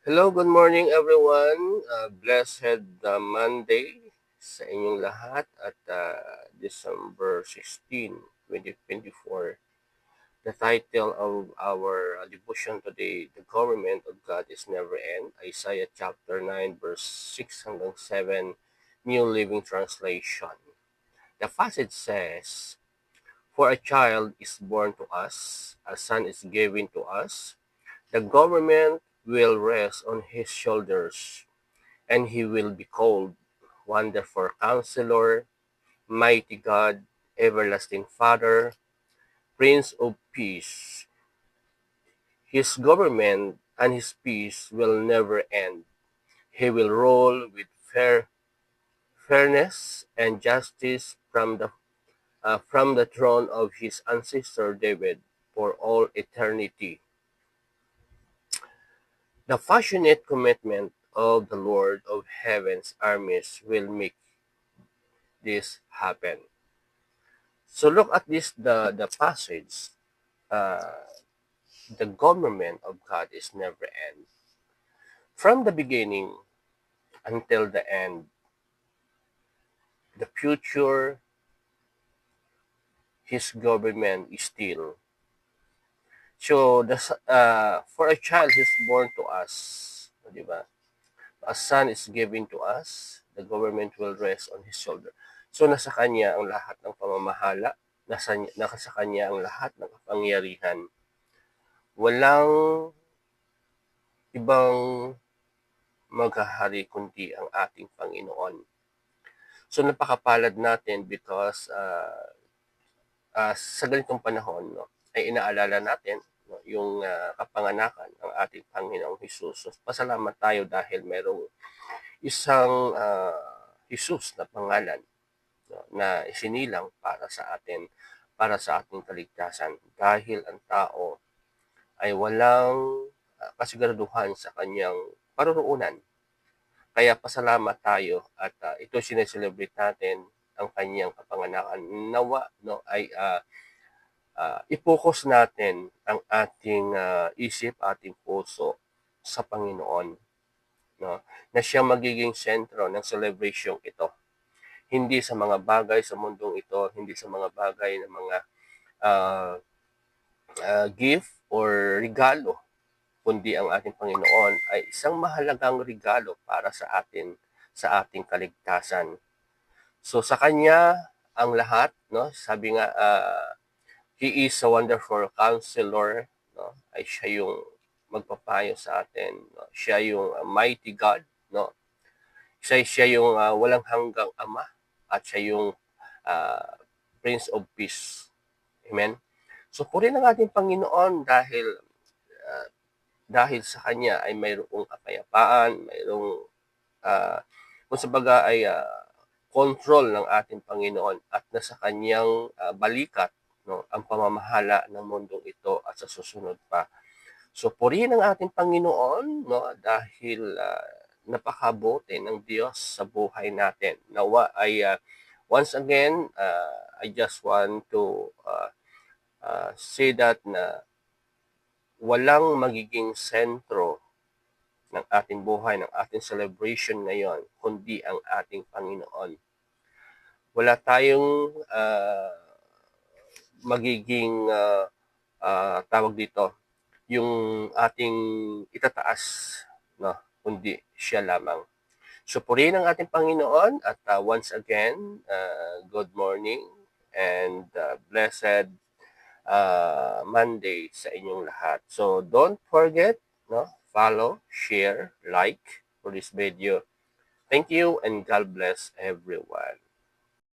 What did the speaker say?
Hello, good morning everyone. Blessed Monday sa inyong lahat at December 16, 2024. The title of our devotion today, The Government of God is Never End, Isaiah chapter 9 verse 6 hanggang 7, New Living Translation. The passage says, "For a child is born to us, a son is given to us, the government will rest on his shoulders, and he will be called Wonderful Counselor, Mighty God, Everlasting Father, Prince of Peace. His government and his peace will never end. He will rule with fairness and justice from the throne of his ancestor David for all eternity." The passionate commitment of the Lord of Heaven's armies will make this happen. So look at the passage. Uh, the government of God is never end. From the beginning until the end, the future, His government is still. So for a child is born to us, di ba? A son is given to us, the government will rest on his shoulder. So nasa kanya ang lahat ng pamamahala, nasa kanya ang lahat ng kapangyarihan. Walang ibang maghahari kundi ang ating Panginoon. So napakapalad natin because sa ganitong panahon ay inaalala natin yung kapanganakan ng ating Panginoong Hesus. So, pasalamat tayo dahil merong isang Jesus na pangalan na isinilang para sa ating kaligtasan dahil ang tao ay walang kasiguraduhan sa kanyang paruroonan. Kaya pasalamat tayo at ito sineselebrate natin ang kanyang kapanganakan. Nawa ay i-focus natin ang ating isip, ating puso sa Panginoon, na siya magiging sentro ng celebration ito. Hindi sa mga bagay sa mundong ito, hindi sa mga bagay ng mga uh, gift or regalo, kundi ang ating Panginoon ay isang mahalagang regalo para sa atin, sa ating kaligtasan. So sa Kanya ang lahat, sabi nga, He is a wonderful counselor, ay siya yung magpapayo sa atin. Siya yung mighty God, siya yung walang hanggang Ama, at siya yung uh, Prince of Peace. Amen? So purihin ang ating Panginoon dahil sa Kanya ay mayroong kapayapaan, mayroong kung sa baga ay control ng ating Panginoon at nasa Kanyang balikat ang pamamahala ng mundong ito at sa susunod pa. So purihin ang ating Panginoon dahil napakabuti ng Diyos sa buhay natin. Nawa ay once again, I just want to say that na walang magiging sentro ng ating buhay, ng ating celebration ngayon, kundi ang ating Panginoon. Wala tayong magiging tawag dito, yung ating itataas, kundi siya lamang. So purihin ang ating Panginoon at once again, good morning and blessed Monday sa inyong lahat. So don't forget, follow, share, like for this video. Thank you and God bless everyone.